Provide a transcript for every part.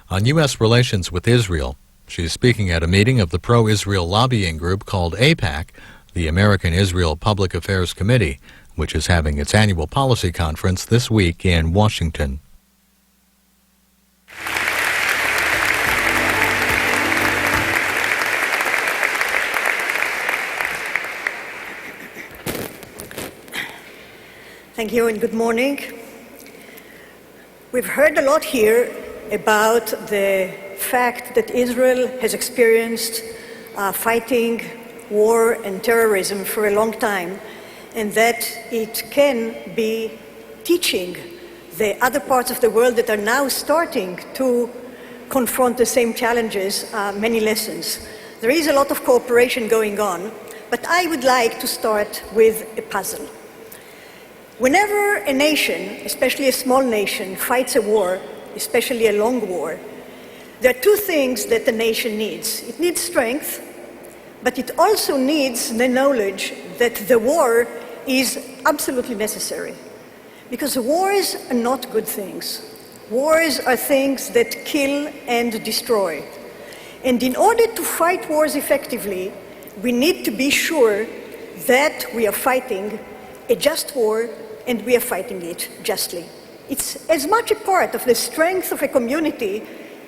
on U.S. relations with Israel. She's speaking at a meeting of the pro-Israel lobbying group called AIPAC, the American Israel Public Affairs Committee, which is having its annual policy conference this week in Washington. Thank you and good morning. We've heard a lot here about the fact that Israel has experienced fighting war and terrorism for a long time, and that it can be teaching the other parts of the world that are now starting to confront the same challenges many lessons. There is a lot of cooperation going on, but I would like to start with a puzzle. Whenever a nation, especially a small nation, fights a war, especially a long war, there are two things that the nation needs. It needs strength, but it also needs the knowledge that the war is absolutely necessary. Because wars are not good things. Wars are things that kill and destroy. And in order to fight wars effectively, we need to be sure that we are fighting a just war and we are fighting it justly. It's as much a part of the strength of a community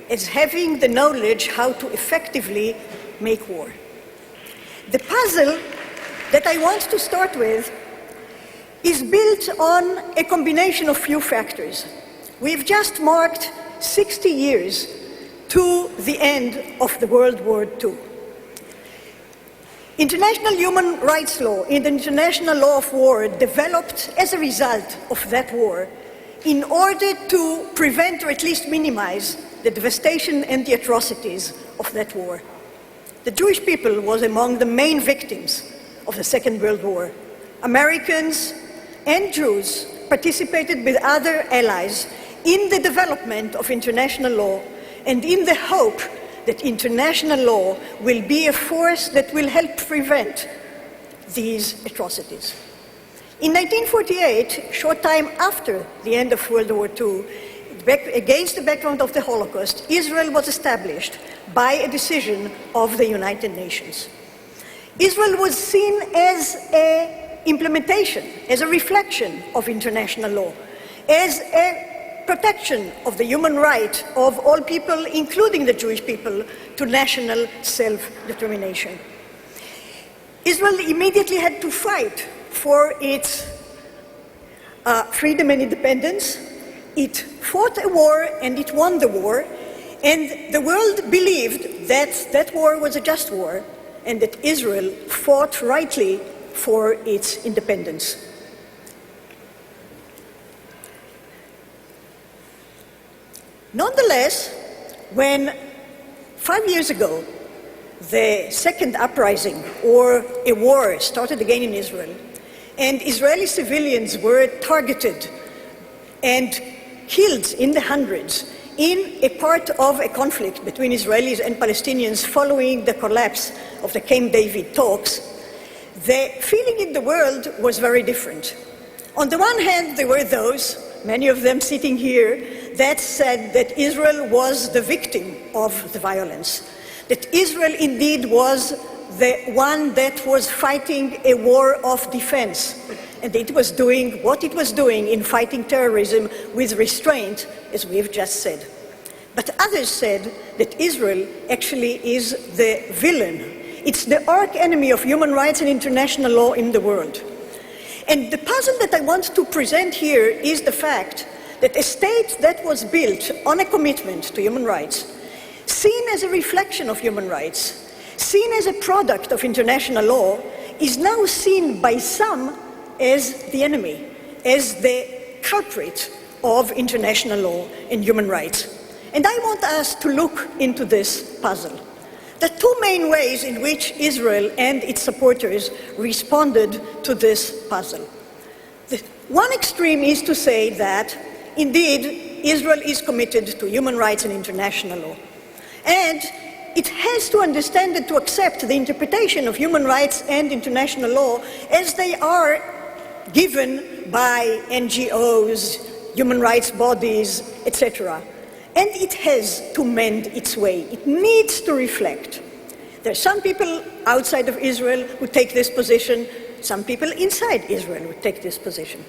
as having the knowledge how to effectively make war. The puzzle that I want to start with is built on a combination of few factors. We've just marked 60 years to the end of the World War II. International human rights law and the international law of war developed as a result of that war in order to prevent or at least minimize the devastation and the atrocities of that war. The Jewish people was among the main victims of the Second World War. Americans and Jews participated with other allies in the development of international law and in the hope that international law will be a force that will help prevent these atrocities. In 1948, a short time after the end of World War II, against the background of the Holocaust, Israel was established by a decision of the United Nations. Israel was seen as an implementation, as a reflection of international law, as a protection of the human right of all people, including the Jewish people, to national self-determination. Israel immediately had to fight for its freedom and independence. It fought a war and it won the war, and the world believed that that war was a just war and that Israel fought rightly for its independence. Nonetheless, when 5 years ago the second uprising or a war started again in Israel, and Israeli civilians were targeted and killed in the hundreds in a part of a conflict between Israelis and Palestinians following the collapse of the Camp David talks, the feeling in the world was very different. On the one hand, there were those, many of them sitting here, that said that Israel was the victim of the violence, that Israel indeed was the one that was fighting a war of defense, and it was doing what it was doing in fighting terrorism with restraint, as we've just said. But others said that Israel actually is the villain. It's the arch enemy of human rights and international law in the world. And the puzzle that I want to present here is the fact that a state that was built on a commitment to human rights, seen as a reflection of human rights, seen as a product of international law, is now seen by some as the enemy, as the culprit of international law and human rights. And I want us to look into this puzzle. There are two main ways in which Israel and its supporters responded to this puzzle. The one extreme is to say that, indeed, Israel is committed to human rights and international law. And it has to understand and to accept the interpretation of human rights and international law as they are given by NGOs, human rights bodies, etc. And it has to mend its way. It needs to reflect. There are some people outside of Israel who take this position, some people inside Israel who take this position.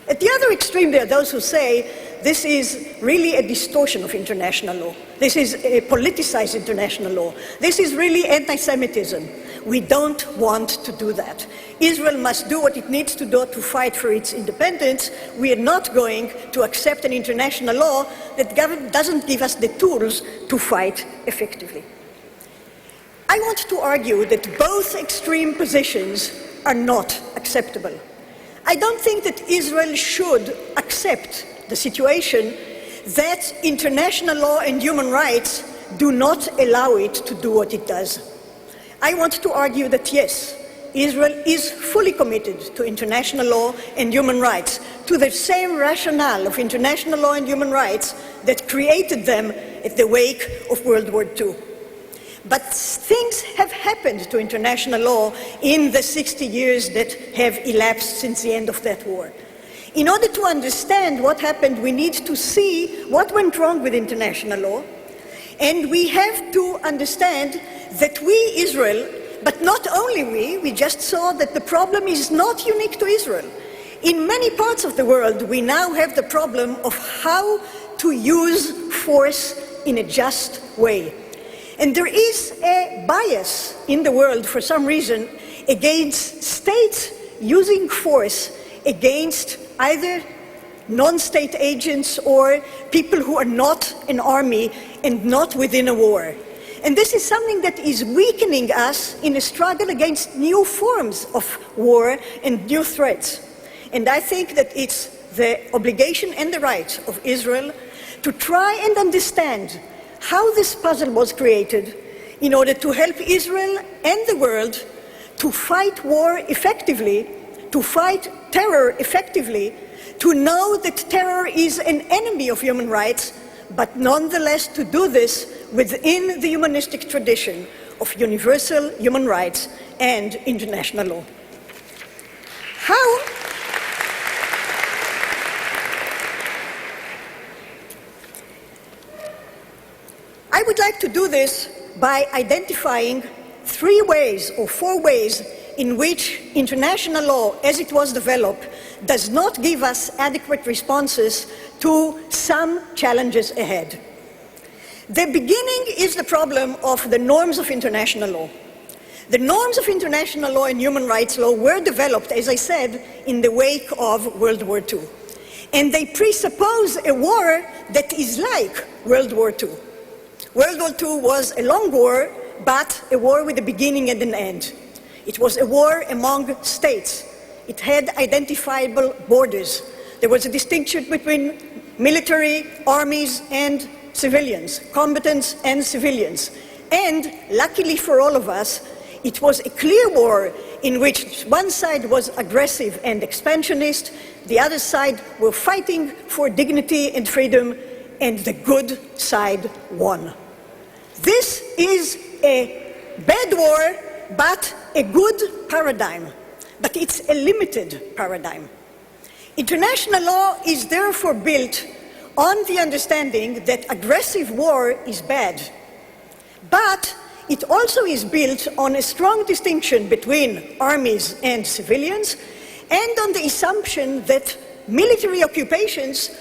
At the other extreme, there are those who say this is really a distortion of international law. This is a politicized international law. This is really anti-Semitism. We don't want to do that. Israel must do what it needs to do to fight for its independence. We are not going to accept an international law that doesn't give us the tools to fight effectively. I want to argue that both extreme positions are not acceptable. I don't think that Israel should accept the situation that international law and human rights do not allow it to do what it does. I want to argue that yes, Israel is fully committed to international law and human rights, to the same rationale of international law and human rights that created them at the wake of World War II. But things have happened to international law in the 60 years that have elapsed since the end of that war. In order to understand what happened, we need to see what went wrong with international law, and we have to understand that we, Israel, but not only we just saw that the problem is not unique to Israel. In many parts of the world, we now have the problem of how to use force in a just way. And there is a bias in the world, for some reason, against states using force against either non-state agents or people who are not an army and not within a war. And this is something that is weakening us in a struggle against new forms of war and new threats. And I think that it's the obligation and the right of Israel to try and understand how this puzzle was created in order to help Israel and the world to fight war effectively, to fight terror effectively, to know that terror is an enemy of human rights, but nonetheless to do this within the humanistic tradition of universal human rights and international law. I would like to do this by identifying 3 ways or 4 ways in which international law, as it was developed, does not give us adequate responses to some challenges ahead. The beginning is the problem of the norms of international law. The norms of international law and human rights law were developed, as I said, in the wake of World War II. And they presuppose a war that is like World War II. World War II was a long war, but a war with a beginning and an end. It was a war among states. It had identifiable borders. There was a distinction between military, armies, and civilians, combatants and civilians. And luckily for all of us, it was a clear war in which one side was aggressive and expansionist, the other side were fighting for dignity and freedom, and the good side won. This is a bad war, but a good paradigm. But it's a limited paradigm. International law is therefore built on the understanding that aggressive war is bad. But it also is built on a strong distinction between armies and civilians, and on the assumption that military occupations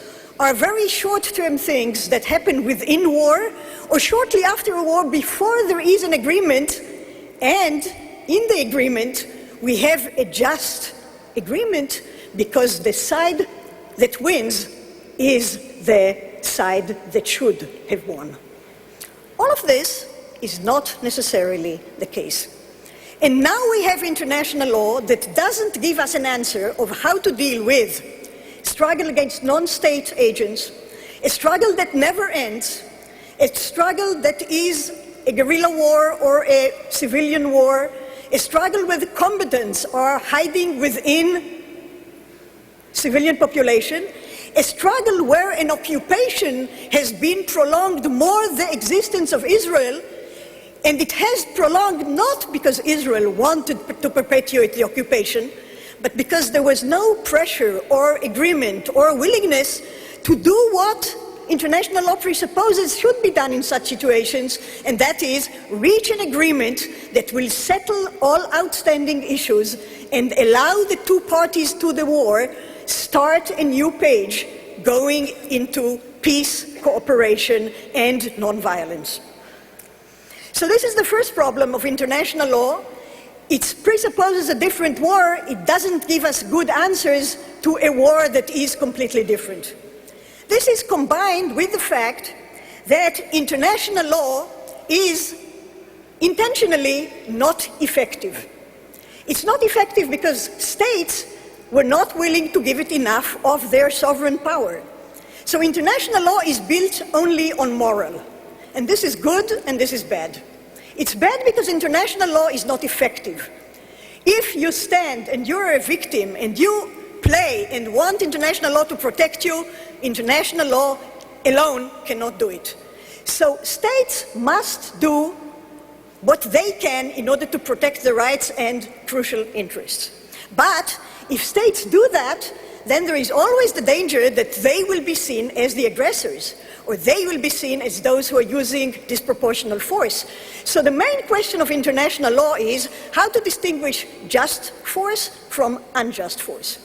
are very short-term things that happen within war or shortly after a war before there is an agreement, and in the agreement we have a just agreement because the side that wins is the side that should have won. All of this is not necessarily the case. And now we have international law that doesn't give us an answer of how to deal with struggle against non-state agents, a struggle that never ends, a struggle that is a guerrilla war or a civilian war, a struggle where the combatants are hiding within civilian population, a struggle where an occupation has been prolonged more the existence of Israel, and it has prolonged not because Israel wanted to perpetuate the occupation, but because there was no pressure or agreement or willingness to do what international law presupposes should be done in such situations, and that is reach an agreement that will settle all outstanding issues and allow the two parties to the war start a new page going into peace, cooperation, and nonviolence. So this is the first problem of international law. It presupposes a different war. It doesn't give us good answers to a war that is completely different. This is combined with the fact that international law is intentionally not effective. It's not effective because states were not willing to give it enough of their sovereign power. So international law is built only on moral. And this is good and this is bad. It's bad because international law is not effective. If you stand and you're a victim and you play and want international law to protect you, international law alone cannot do it. So states must do what they can in order to protect the rights and crucial interests. But if states do that, then there is always the danger that they will be seen as the aggressors, or they will be seen as those who are using disproportional force. So the main question of international law is how to distinguish just force from unjust force.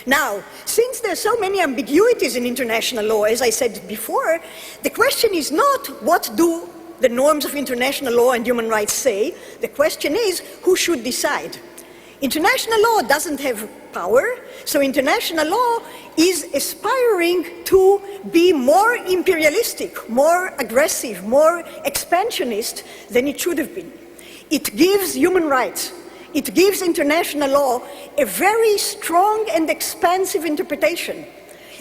Now, since there are so many ambiguities in international law, as I said before, the question is not what do the norms of international law and human rights say. The question is who should decide. International law doesn't have power, so international law is aspiring to be more imperialistic, more aggressive, more expansionist than it should have been. It gives human rights, it gives international law a very strong and expansive interpretation.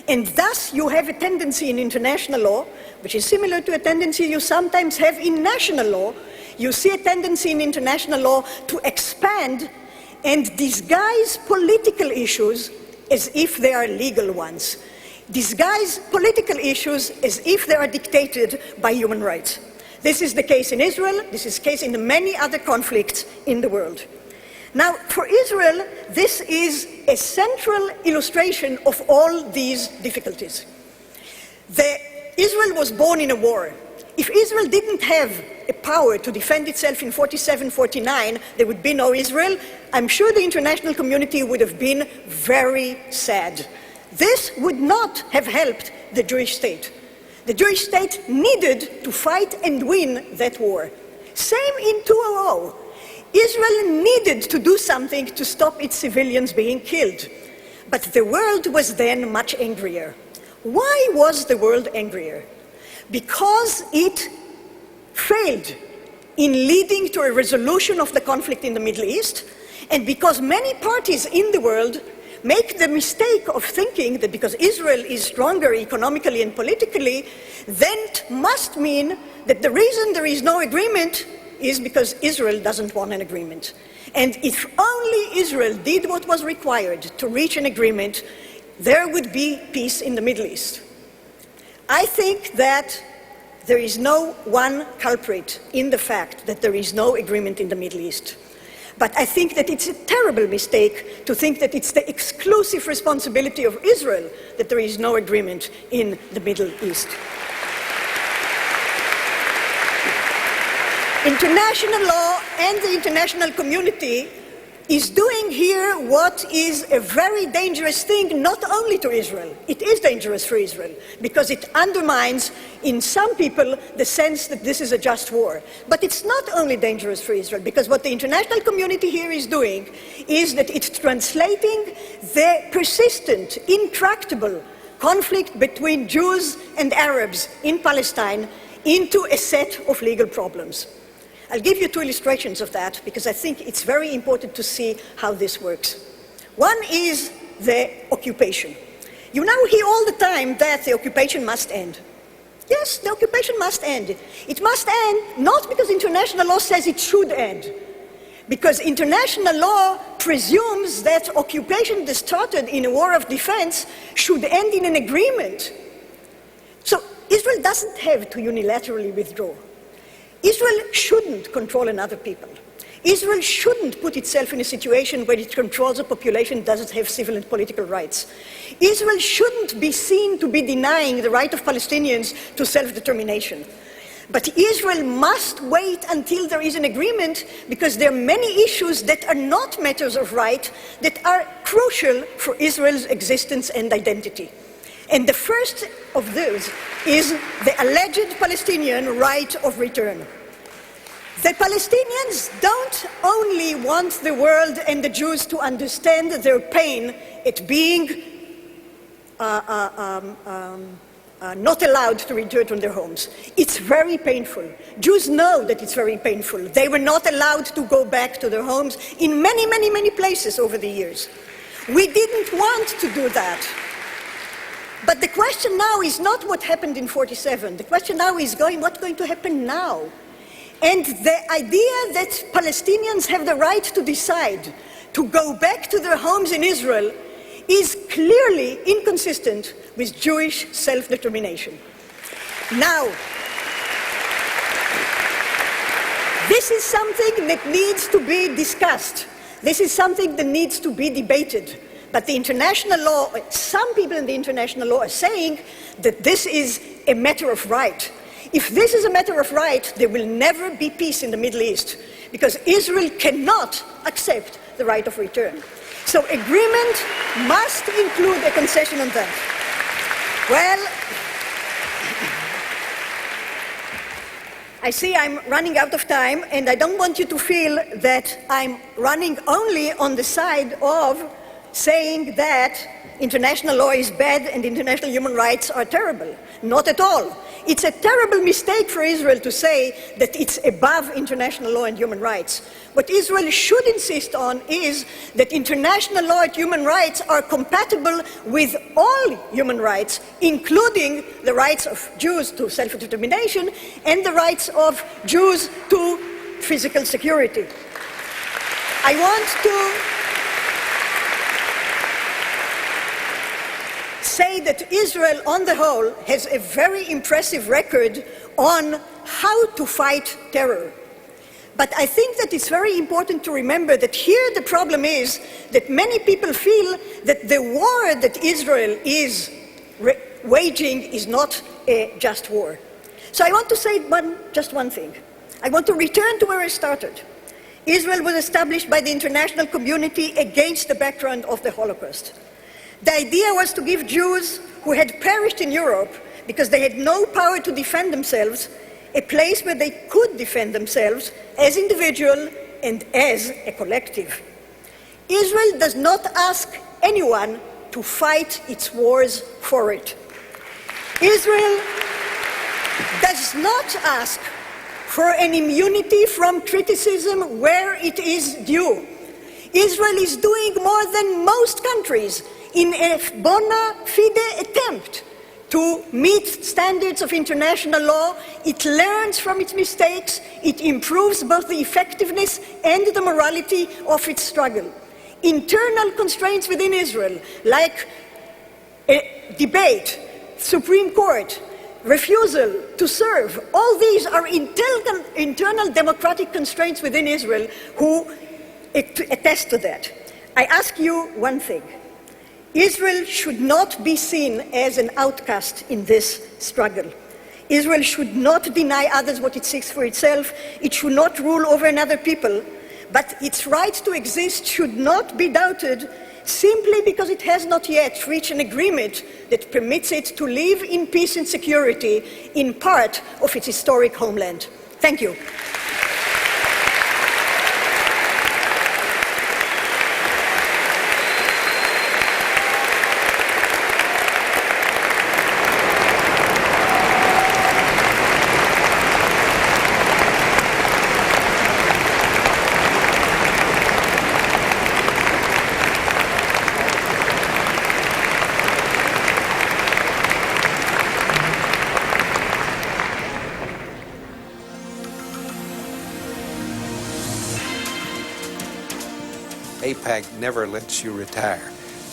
And thus you have a tendency in international law, which is similar to a tendency you sometimes have in national law. You see a tendency in international law to expand and disguise political issues as if they are legal ones. Disguise political issues as if they are dictated by human rights. This is the case in Israel, this is the case in many other conflicts in the world. Now, for Israel, this is a central illustration of all these difficulties. Israel was born in a war. If Israel didn't have a power to defend itself in 47-49, there would be no Israel. I'm sure the international community would have been very sad. This would not have helped the Jewish state. The Jewish state needed to fight and win that war. Same in 2000. Israel needed to do something to stop its civilians being killed. But the world was then much angrier. Why was the world angrier? Because it failed in leading to a resolution of the conflict in the Middle East, and because many parties in the world make the mistake of thinking that because Israel is stronger economically and politically, then it must mean that the reason there is no agreement is because Israel doesn't want an agreement. And if only Israel did what was required to reach an agreement, there would be peace in the Middle East. I think that there is no one culprit in the fact that there is no agreement in the Middle East. But I think that it's a terrible mistake to think that it's the exclusive responsibility of Israel that there is no agreement in the Middle East. International law and the international community is doing here what is a very dangerous thing, not only to Israel. It is dangerous for Israel, because it undermines, in some people, the sense that this is a just war. But it's not only dangerous for Israel, because what the international community here is doing is that it's translating the persistent, intractable conflict between Jews and Arabs in Palestine into a set of legal problems. I'll give you two illustrations of that because I think it's very important to see how this works. One is the occupation. You now hear all the time that the occupation must end. Yes, the occupation must end. It must end not because international law says it should end, because international law presumes that occupation that started in a war of defense should end in an agreement. So Israel doesn't have to unilaterally withdraw. Israel shouldn't control another people. Israel shouldn't put itself in a situation where it controls a population that doesn't have civil and political rights. Israel shouldn't be seen to be denying the right of Palestinians to self-determination. But Israel must wait until there is an agreement, because there are many issues that are not matters of right that are crucial for Israel's existence and identity. And the first of those is the alleged Palestinian right of return. The Palestinians don't only want the world and the Jews to understand their pain at being not allowed to return to their homes. It's very painful. Jews know that it's very painful. They were not allowed to go back to their homes in many, many, many places over the years. We didn't want to do that. But the question now is not what happened in 47. The question now is what's going to happen now? And the idea that Palestinians have the right to decide to go back to their homes in Israel is clearly inconsistent with Jewish self-determination. Now, this is something that needs to be discussed. This is something that needs to be debated. But the international law, some people in the international law are saying that this is a matter of right. If this is a matter of right, there will never be peace in the Middle East, because Israel cannot accept the right of return. So agreement must include a concession on that. Well, I see I'm running out of time, and I don't want you to feel that I'm running only on the side of saying that international law is bad and international human rights are terrible. Not at all. It's a terrible mistake for Israel to say that it's above international law and human rights. What Israel should insist on is that international law and human rights are compatible with all human rights, including the rights of Jews to self-determination and the rights of Jews to physical security. I want to say that Israel, on the whole, has a very impressive record on how to fight terror. But I think that it's very important to remember that here the problem is that many people feel that the war that Israel is waging is not a just war. So I want to say just one thing. I want to return to where I started. Israel was established by the international community against the background of the Holocaust. The idea was to give Jews who had perished in Europe because they had no power to defend themselves a place where they could defend themselves as individuals and as a collective. Israel does not ask anyone to fight its wars for it. Israel does not ask for an immunity from criticism where it is due. Israel is doing more than most countries in a bona fide attempt to meet standards of international law. It learns from its mistakes. It improves both the effectiveness and the morality of its struggle. Internal constraints within Israel, like a debate, Supreme Court, refusal to serve, all these are internal democratic constraints within Israel who attest to that. I ask you one thing. Israel should not be seen as an outcast in this struggle. Israel should not deny others what it seeks for itself. It should not rule over another people. But its right to exist should not be doubted simply because it has not yet reached an agreement that permits it to live in peace and security in part of its historic homeland. Thank you. AIPAC never lets you retire.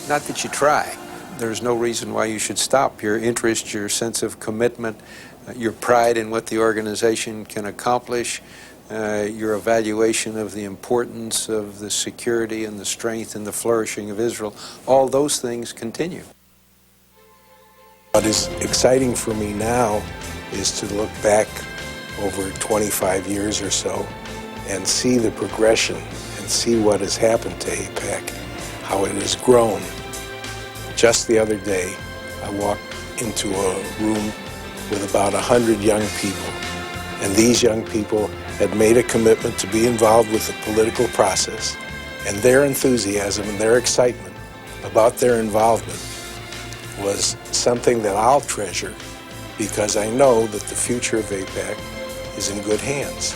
Not that you try. There's no reason why you should stop. Your interest, your sense of commitment, your pride in what the organization can accomplish, your evaluation of the importance of the security and the strength and the flourishing of Israel, all those things continue. What is exciting for me now is to look back over 25 years or so and see the progression and see what has happened to AIPAC, how it has grown. Just the other day, I walked into a room with about 100 young people, and these young people had made a commitment to be involved with the political process, and their enthusiasm and their excitement about their involvement was something that I'll treasure, because I know that the future of AIPAC is in good hands.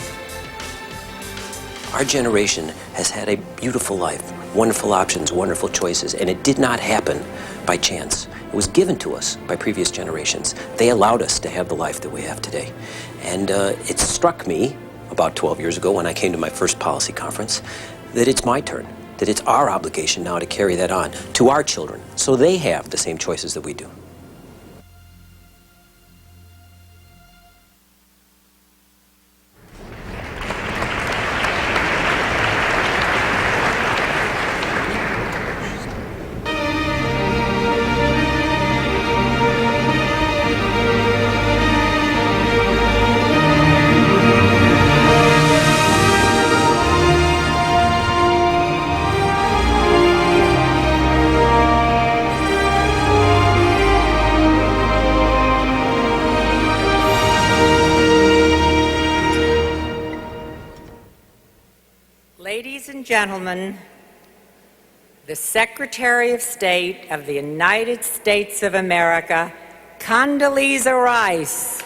Our generation has had a beautiful life, wonderful options, wonderful choices, and it did not happen by chance. It was given to us by previous generations. They allowed us to have the life that we have today. And it struck me about 12 years ago when I came to my first policy conference that it's my turn, that it's our obligation now to carry that on to our children so they have the same choices that we do. Ladies and gentlemen, the Secretary of State of the United States of America, Condoleezza Rice.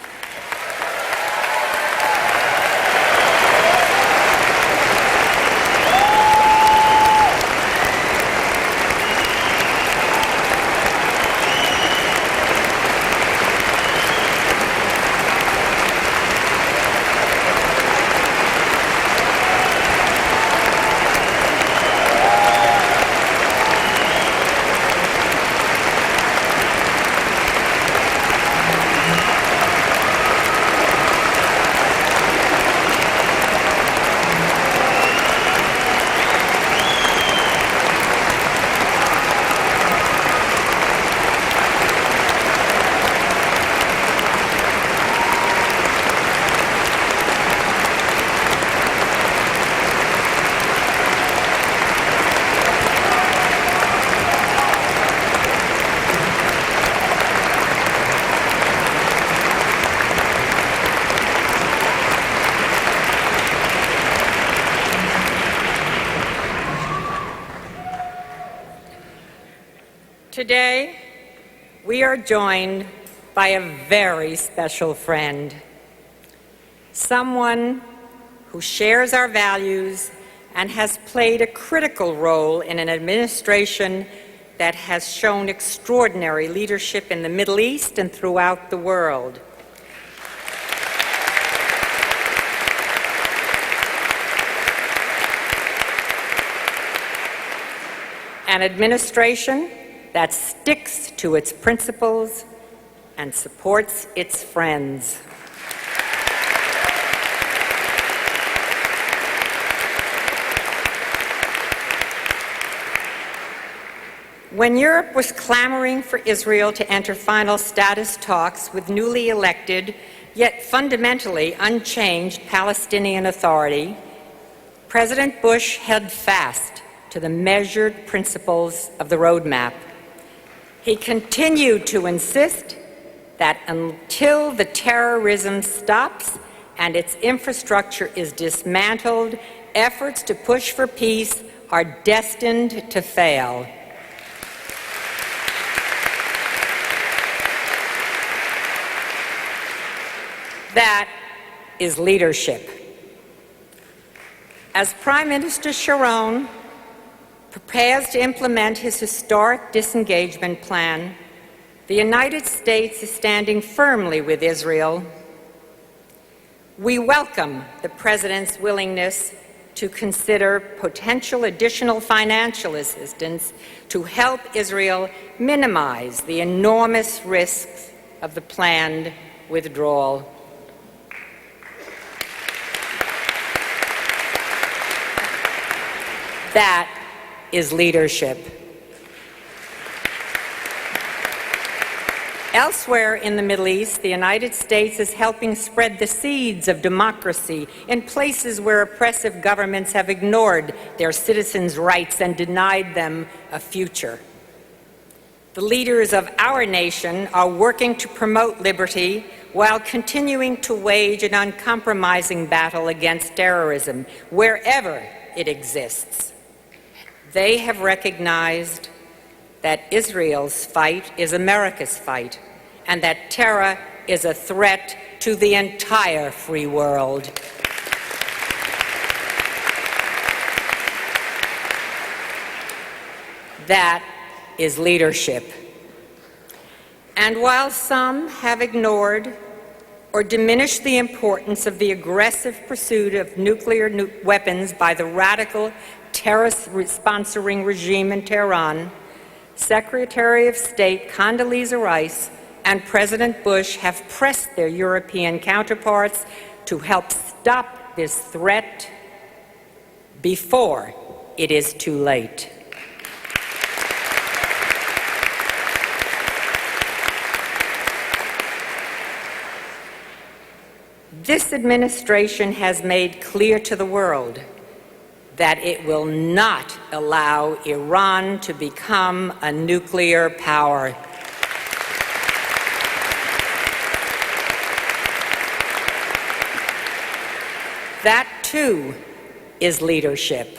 Today, we are joined by a very special friend, someone who shares our values and has played a critical role in an administration that has shown extraordinary leadership in the Middle East and throughout the world. An administration that sticks to its principles and supports its friends. When Europe was clamoring for Israel to enter final status talks with newly elected, yet fundamentally unchanged Palestinian Authority, President Bush held fast to the measured principles of the roadmap. He continued to insist that until the terrorism stops and its infrastructure is dismantled, efforts to push for peace are destined to fail. That is leadership. As Prime Minister Sharon prepares to implement his historic disengagement plan, the United States is standing firmly with Israel. We welcome the President's willingness to consider potential additional financial assistance to help Israel minimize the enormous risks of the planned withdrawal. That is leadership. Elsewhere in the Middle East, the United States is helping spread the seeds of democracy in places where oppressive governments have ignored their citizens' rights and denied them a future. The leaders of our nation are working to promote liberty while continuing to wage an uncompromising battle against terrorism wherever it exists. They have recognized that Israel's fight is America's fight, and that terror is a threat to the entire free world. That is leadership. And while some have ignored or diminished the importance of the aggressive pursuit of nuclear weapons by the radical terrorist-sponsoring regime in Tehran, Secretary of State Condoleezza Rice and President Bush have pressed their European counterparts to help stop this threat before it is too late. This administration has made clear to the world that it will not allow Iran to become a nuclear power. That, too, is leadership.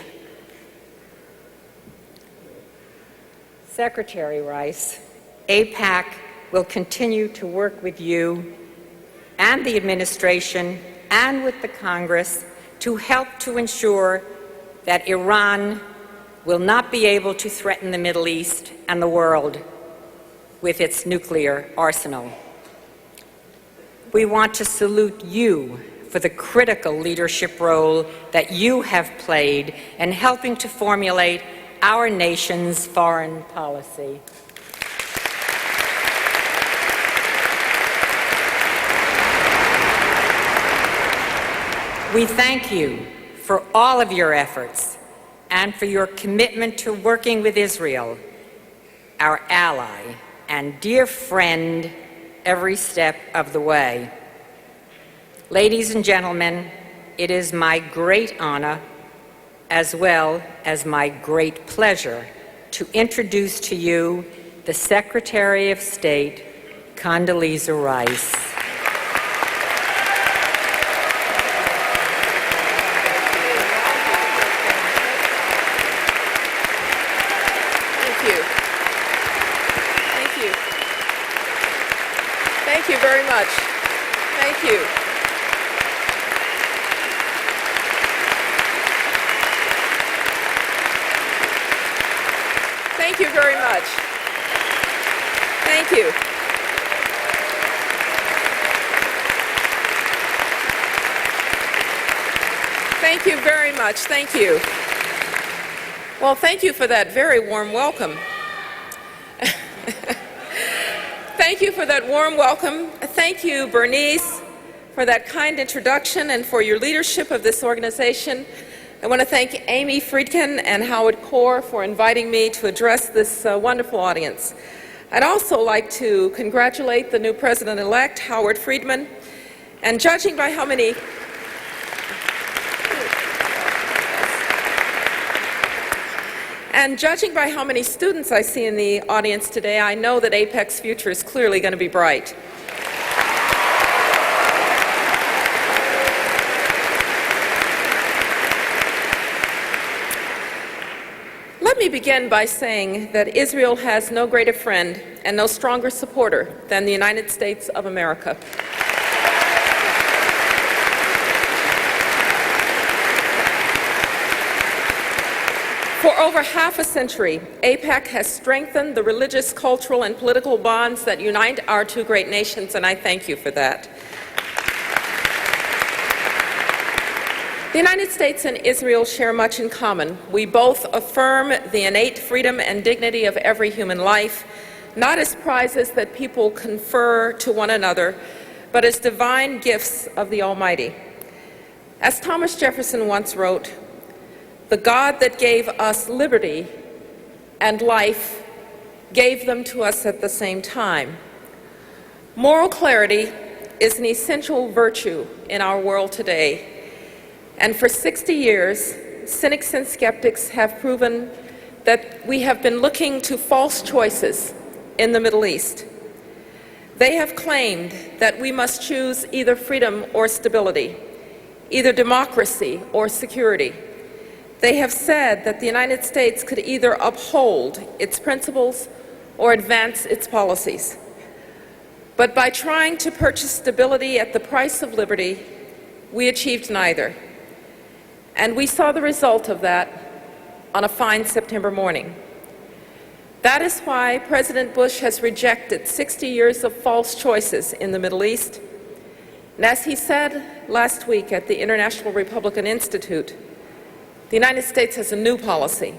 Secretary Rice, AIPAC will continue to work with you and the administration and with the Congress to help to ensure that Iran will not be able to threaten the Middle East and the world with its nuclear arsenal. We want to salute you for the critical leadership role that you have played in helping to formulate our nation's foreign policy. We thank you for all of your efforts and for your commitment to working with Israel, our ally and dear friend, every step of the way. Ladies and gentlemen, it is my great honor, as well as my great pleasure, to introduce to you the Secretary of State, Condoleezza Rice. Thank you very much. Thank you. Thank you very much. Thank you. Thank you very much. Thank you. Well, thank you for that very warm welcome. Thank you for that warm welcome. Thank you, Bernice, for that kind introduction and for your leadership of this organization. I want to thank Amy Friedkin and Howard Core for inviting me to address this wonderful audience. I'd also like to congratulate the new president-elect, Howard Friedman, and judging by how many students I see in the audience today, I know that AIPAC's future is clearly going to be bright. Let me begin by saying that Israel has no greater friend and no stronger supporter than the United States of America. For over half a century, AIPAC has strengthened the religious, cultural, and political bonds that unite our two great nations, and I thank you for that. The United States and Israel share much in common. We both affirm the innate freedom and dignity of every human life, not as prizes that people confer to one another, but as divine gifts of the Almighty. As Thomas Jefferson once wrote, The God that gave us liberty and life gave them to us at the same time. Moral clarity is an essential virtue in our world today, and for 60 years, cynics and skeptics have proven that we have been looking to false choices in the Middle East. They have claimed that we must choose either freedom or stability, either democracy or security. They have said that the United States could either uphold its principles or advance its policies. But by trying to purchase stability at the price of liberty, we achieved neither. And we saw the result of that on a fine September morning. That is why President Bush has rejected 60 years of false choices in the Middle East. And as he said last week at the International Republican Institute, the United States has a new policy,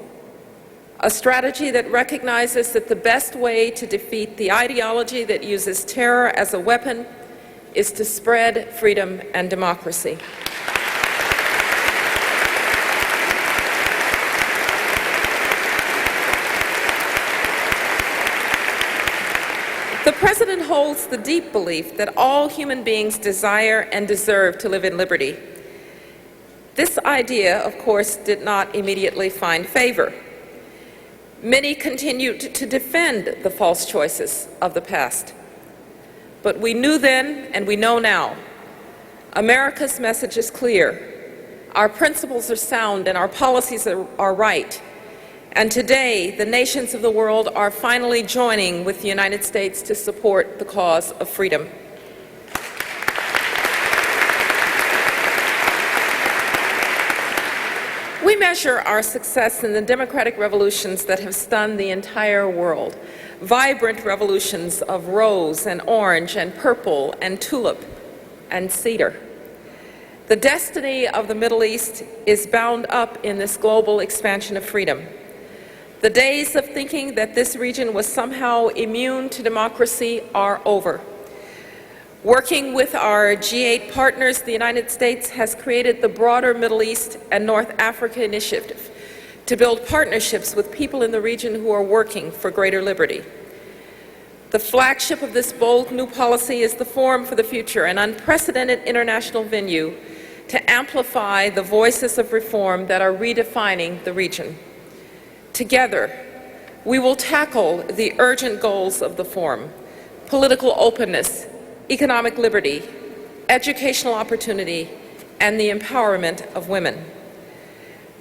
a strategy that recognizes that the best way to defeat the ideology that uses terror as a weapon is to spread freedom and democracy. The President holds the deep belief that all human beings desire and deserve to live in liberty. This idea, of course, did not immediately find favor. Many continued to defend the false choices of the past. But we knew then, and we know now, America's message is clear. Our principles are sound and our policies are right. And today, the nations of the world are finally joining with the United States to support the cause of freedom. We measure our success in the democratic revolutions that have stunned the entire world. Vibrant revolutions of rose and orange and purple and tulip and cedar. The destiny of the Middle East is bound up in this global expansion of freedom. The days of thinking that this region was somehow immune to democracy are over. Working with our G8 partners, the United States has created the broader Middle East and North Africa Initiative to build partnerships with people in the region who are working for greater liberty. The flagship of this bold new policy is the Forum for the Future, an unprecedented international venue to amplify the voices of reform that are redefining the region. Together, we will tackle the urgent goals of the Forum: political openness, economic liberty, educational opportunity, and the empowerment of women.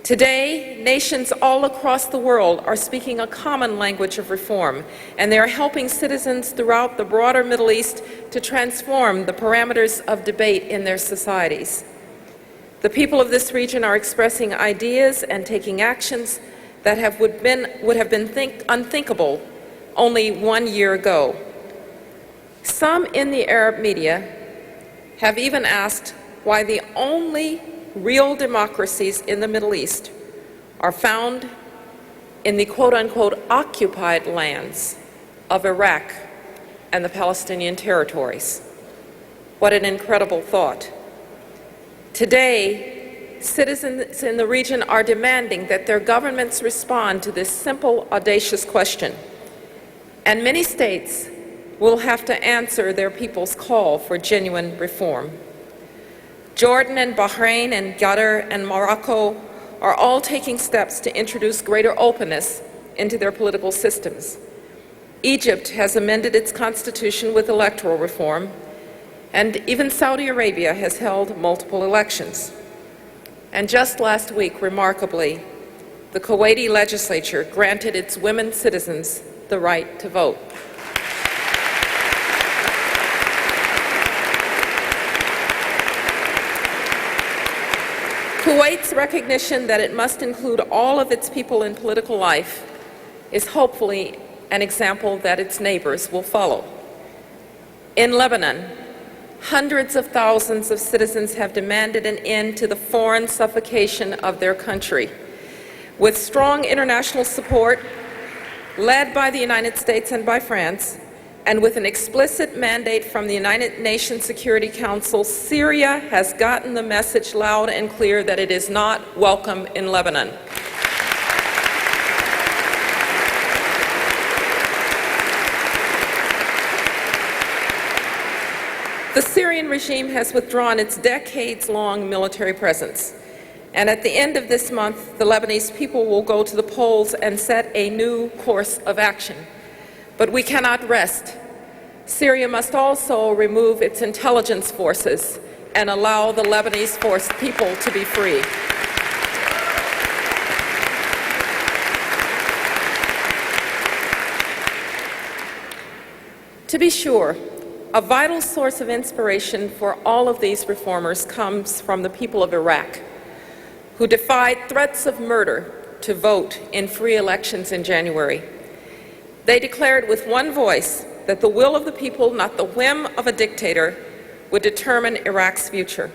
Today, nations all across the world are speaking a common language of reform, and they are helping citizens throughout the broader Middle East to transform the parameters of debate in their societies. The people of this region are expressing ideas and taking actions that would have been unthinkable only 1 year ago. Some in the Arab media have even asked why the only real democracies in the Middle East are found in the quote-unquote occupied lands of Iraq and the Palestinian territories. What an incredible thought. Today, citizens in the region are demanding that their governments respond to this simple, audacious question. And many states will have to answer their people's call for genuine reform. Jordan and Bahrain and Qatar and Morocco are all taking steps to introduce greater openness into their political systems. Egypt has amended its constitution with electoral reform, and even Saudi Arabia has held multiple elections. And just last week, remarkably, the Kuwaiti legislature granted its women citizens the right to vote. Kuwait's recognition that it must include all of its people in political life is hopefully an example that its neighbors will follow. In Lebanon, hundreds of thousands of citizens have demanded an end to the foreign suffocation of their country. With strong international support, led by the United States and by France, and with an explicit mandate from the United Nations Security Council, Syria has gotten the message loud and clear that it is not welcome in Lebanon. The Syrian regime has withdrawn its decades-long military presence. And at the end of this month, the Lebanese people will go to the polls and set a new course of action. But we cannot rest. Syria must also remove its intelligence forces and allow the Lebanese people to be free. To be sure, a vital source of inspiration for all of these reformers comes from the people of Iraq, who defied threats of murder to vote in free elections in January. They declared with one voice that the will of the people, not the whim of a dictator, would determine Iraq's future.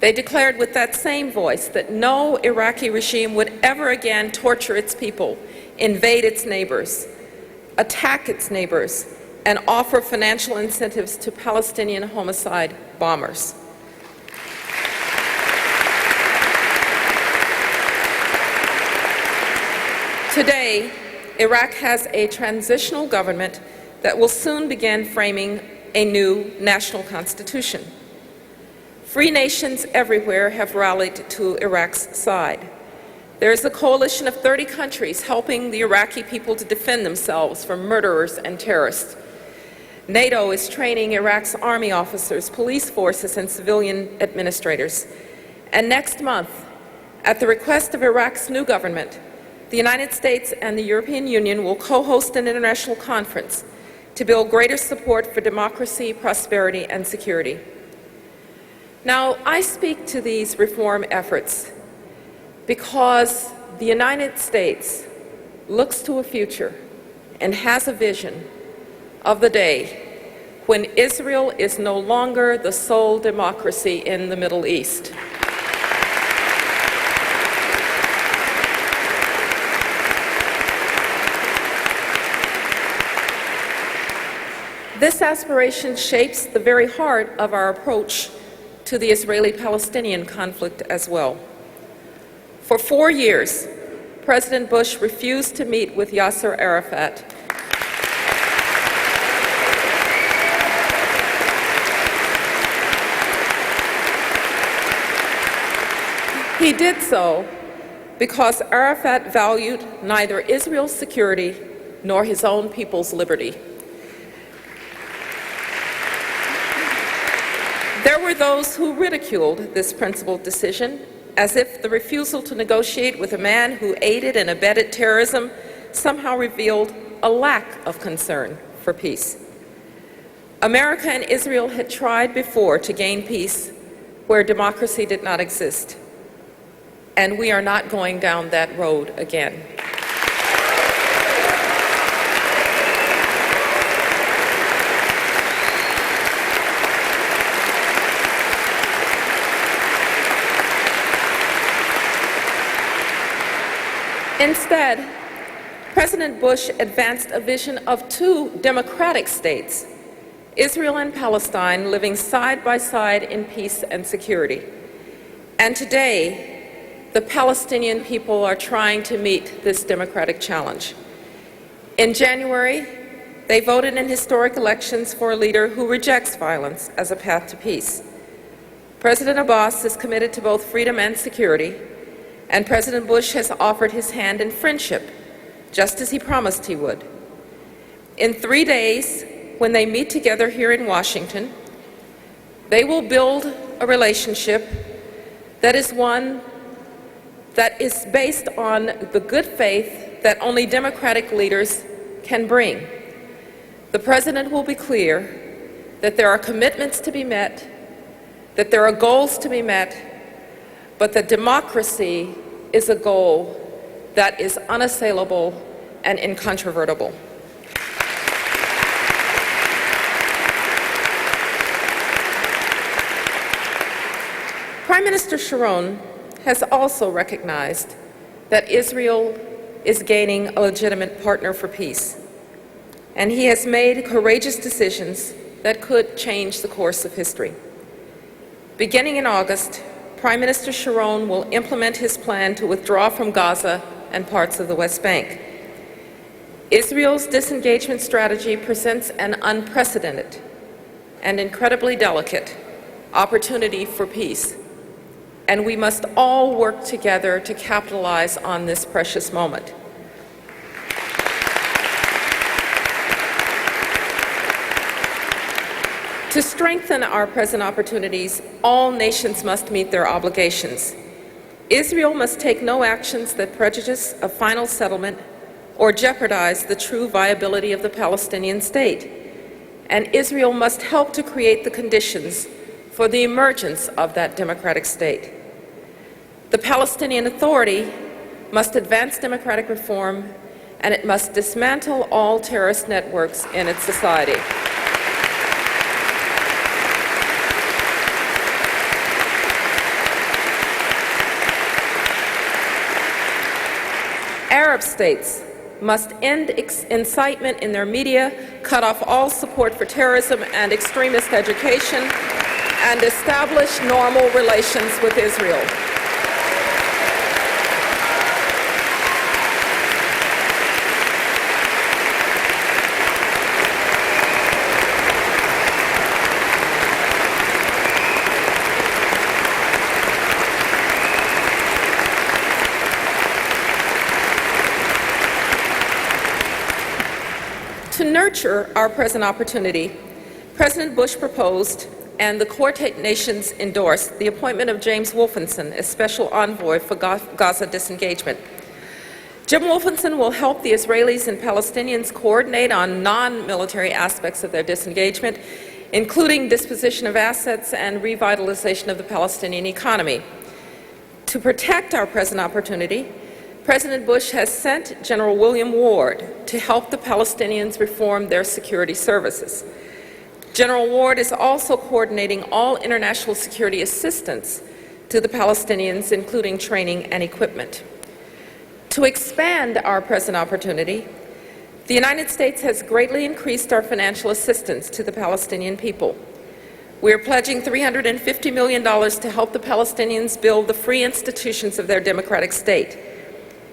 They declared with that same voice that no Iraqi regime would ever again torture its people, invade its neighbors, attack its neighbors, and offer financial incentives to Palestinian homicide bombers. Today, Iraq has a transitional government that will soon begin framing a new national constitution. Free nations everywhere have rallied to Iraq's side. There is a coalition of 30 countries helping the Iraqi people to defend themselves from murderers and terrorists. NATO is training Iraq's army officers, police forces, and civilian administrators. And next month, at the request of Iraq's new government, the United States and the European Union will co-host an international conference to build greater support for democracy, prosperity, and security. Now, I speak to these reform efforts because the United States looks to a future and has a vision of the day when Israel is no longer the sole democracy in the Middle East. This aspiration shapes the very heart of our approach to the Israeli-Palestinian conflict as well. For 4 years, President Bush refused to meet with Yasser Arafat. He did so because Arafat valued neither Israel's security nor his own people's liberty. There were those who ridiculed this principled decision as if the refusal to negotiate with a man who aided and abetted terrorism somehow revealed a lack of concern for peace. America and Israel had tried before to gain peace where democracy did not exist, and we are not going down that road again. Instead, President Bush advanced a vision of 2 democratic states, Israel and Palestine, living side by side in peace and security. And today, the Palestinian people are trying to meet this democratic challenge. In January, they voted in historic elections for a leader who rejects violence as a path to peace. President Abbas is committed to both freedom and security, and President Bush has offered his hand in friendship, just as he promised he would. In 3 days, when they meet together here in Washington, they will build a relationship that is one that is based on the good faith that only democratic leaders can bring. The President will be clear that there are commitments to be met, that there are goals to be met, but that democracy is a goal that is unassailable and incontrovertible. Prime Minister Sharon has also recognized that Israel is gaining a legitimate partner for peace. and he has made courageous decisions that could change the course of history. Beginning in August, Prime Minister Sharon will implement his plan to withdraw from Gaza and parts of the West Bank. Israel's disengagement strategy presents an unprecedented and incredibly delicate opportunity for peace, and we must all work together to capitalize on this precious moment. To strengthen our present opportunities, all nations must meet their obligations. Israel must take no actions that prejudice a final settlement or jeopardize the true viability of the Palestinian state. And Israel must help to create the conditions for the emergence of that democratic state. The Palestinian Authority must advance democratic reform, and it must dismantle all terrorist networks in its society. Arab states must end incitement in their media, cut off all support for terrorism and extremist education, and establish normal relations with Israel. To nurture our present opportunity, President Bush proposed, and the Quartet nations endorsed, the appointment of James Wolfenson as Special Envoy for Gaza disengagement. Jim Wolfenson will help the Israelis and Palestinians coordinate on non-military aspects of their disengagement, including disposition of assets and revitalization of the Palestinian economy. To protect our present opportunity, President Bush has sent General William Ward to help the Palestinians reform their security services. General Ward is also coordinating all international security assistance to the Palestinians, including training and equipment. To expand our present opportunity, the United States has greatly increased our financial assistance to the Palestinian people. We are pledging $350 million to help the Palestinians build the free institutions of their democratic state.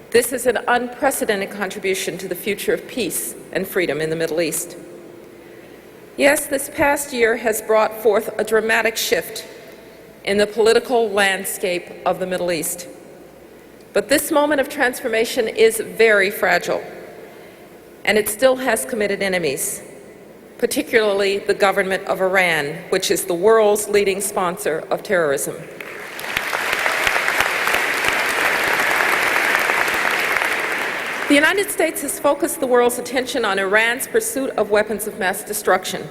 This is an unprecedented contribution to the future of peace and freedom in the Middle East. Yes, this past year has brought forth a dramatic shift in the political landscape of the Middle East. But this moment of transformation is very fragile, and it still has committed enemies, particularly the government of Iran, which is the world's leading sponsor of terrorism. The United States has focused the world's attention on Iran's pursuit of weapons of mass destruction.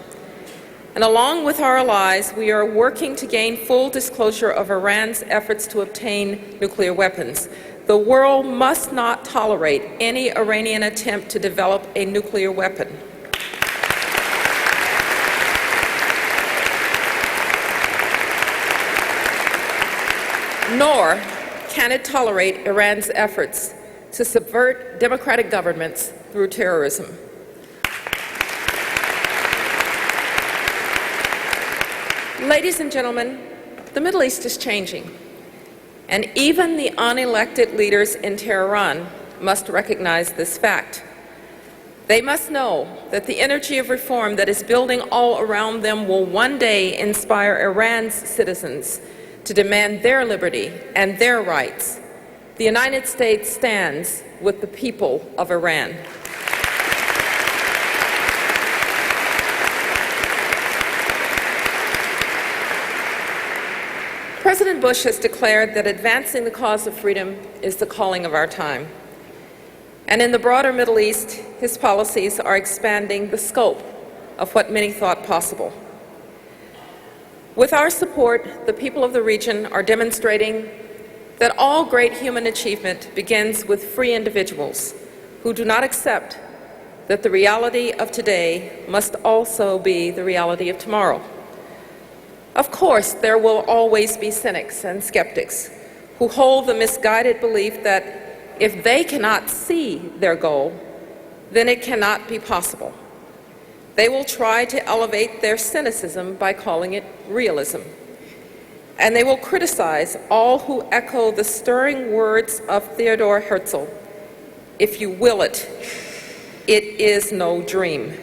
And along with our allies, we are working to gain full disclosure of Iran's efforts to obtain nuclear weapons. The world must not tolerate any Iranian attempt to develop a nuclear weapon. Nor can it tolerate Iran's efforts to subvert democratic governments through terrorism. Ladies and gentlemen, the Middle East is changing, and even the unelected leaders in Tehran must recognize this fact. They must know that the energy of reform that is building all around them will one day inspire Iran's citizens to demand their liberty and their rights. The United States stands with the people of Iran. President Bush has declared that advancing the cause of freedom is the calling of our time. And in the broader Middle East, his policies are expanding the scope of what many thought possible. With our support, the people of the region are demonstrating that all great human achievement begins with free individuals who do not accept that the reality of today must also be the reality of tomorrow. Of course, there will always be cynics and skeptics who hold the misguided belief that if they cannot see their goal, then it cannot be possible. They will try to elevate their cynicism by calling it realism. And they will criticize all who echo the stirring words of Theodor Herzl, "If you will it, it is no dream."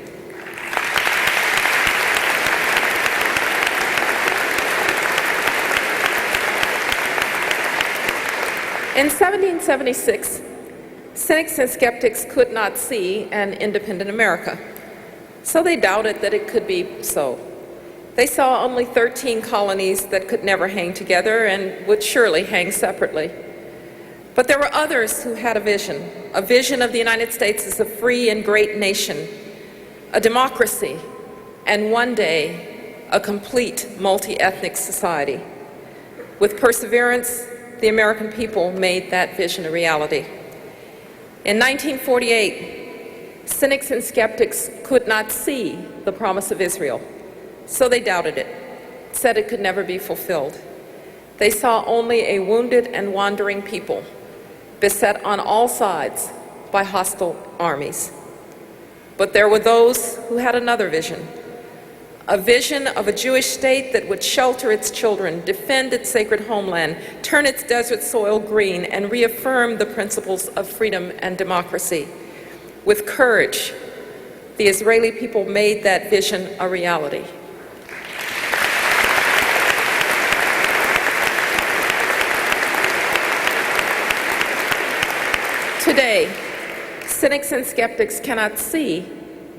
In 1776, cynics and skeptics could not see an independent America, so they doubted that it could be so. They saw only 13 colonies that could never hang together and would surely hang separately. But there were others who had a vision of the United States as a free and great nation, a democracy, and one day, a complete multi-ethnic society. With perseverance, the American people made that vision a reality. In 1948, cynics and skeptics could not see the promise of Israel, so they doubted it, said it could never be fulfilled. They saw only a wounded and wandering people, beset on all sides by hostile armies. But there were those who had another vision, a vision of a Jewish state that would shelter its children, defend its sacred homeland, turn its desert soil green, and reaffirm the principles of freedom and democracy. With courage, the Israeli people made that vision a reality. Today, cynics and skeptics cannot see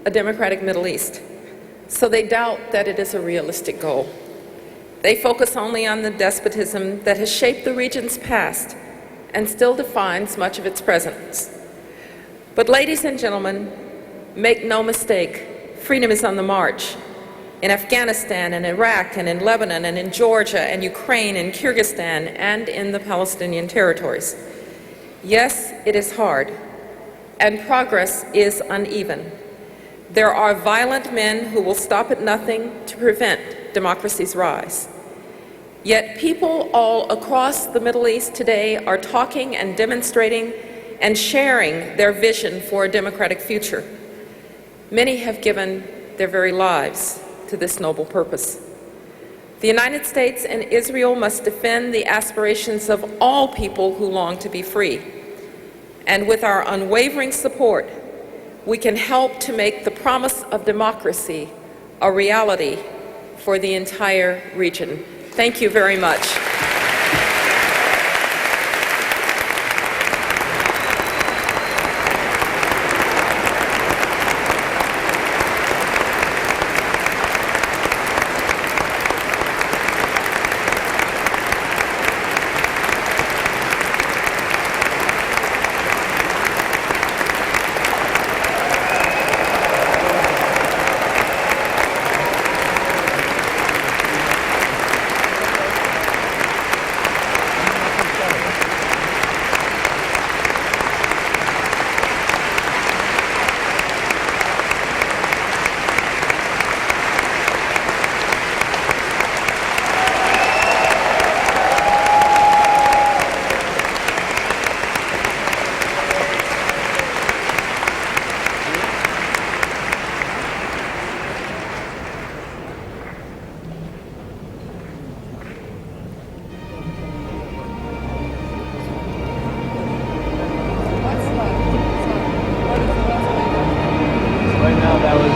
a democratic Middle East, so they doubt that it is a realistic goal. They focus only on the despotism that has shaped the region's past and still defines much of its present. But ladies and gentlemen, make no mistake, freedom is on the march. In Afghanistan and Iraq and in Lebanon and in Georgia and Ukraine and Kyrgyzstan and in the Palestinian territories. Yes, it is hard, and progress is uneven. There are violent men who will stop at nothing to prevent democracy's rise. Yet people all across the Middle East today are talking and demonstrating and sharing their vision for a democratic future. Many have given their very lives to this noble purpose. The United States and Israel must defend the aspirations of all people who long to be free. And with our unwavering support, we can help to make the promise of democracy a reality for the entire region. Thank you very much.